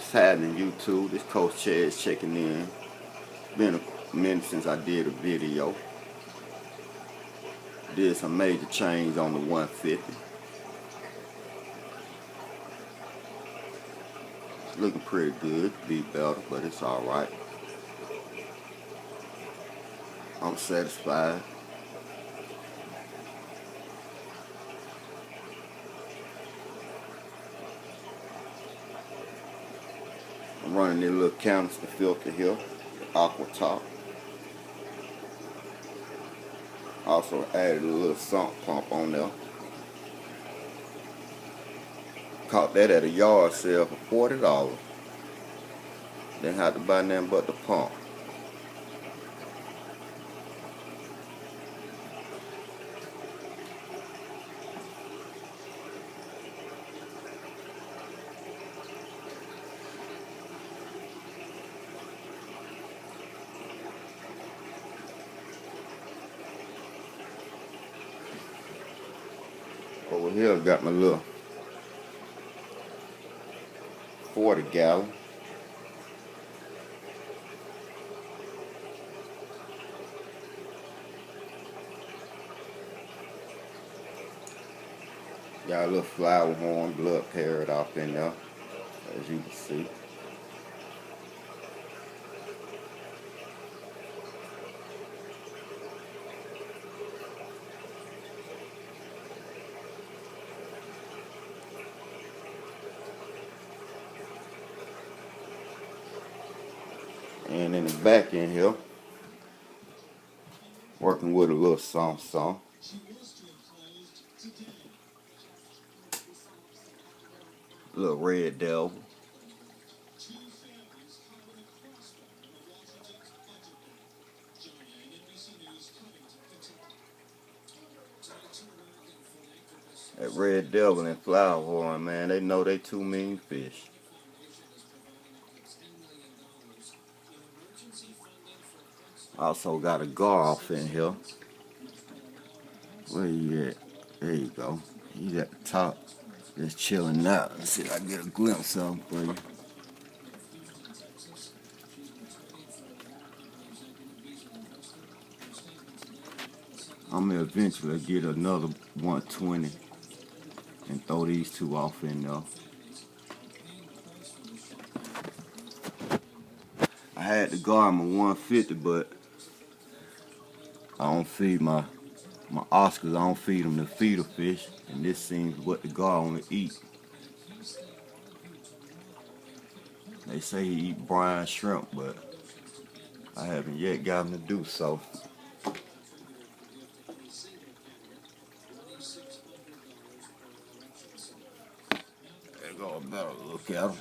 What's happening, YouTube? This Coach Chad's checking in. Been a minute since I did a video. Did some major change on the 150. It's looking pretty good. Be better, but it's alright. I'm satisfied. I'm running this little canister filter here, the aqua top. Also added a little sump pump on there. Caught that at a yard sale for $40. Didn't have to buy nothing but the pump. Over here I got my little 40 gallon. Got a little flowerhorn blood parrot off in there, as you can see. And in the back end here, working with a little song. Little red devil. That red devil and flowerhorn, man, they know they two mean fish. Also got a gar off in here. Where you at? There you go. He's at the top, just chilling out. Let's see if I can get a glimpse of him for you. I'm gonna eventually get another 120 and throw these two off in there. I had to guard my 150, but I don't feed my Oscars. I don't feed them the feeder fish, and this seems what the gar only eat. They say he eat brine shrimp, but I haven't yet got him to do so. There go a better look at him.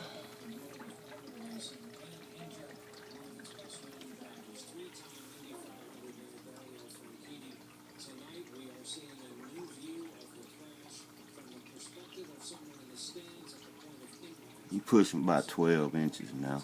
He pushing about 12 inches now.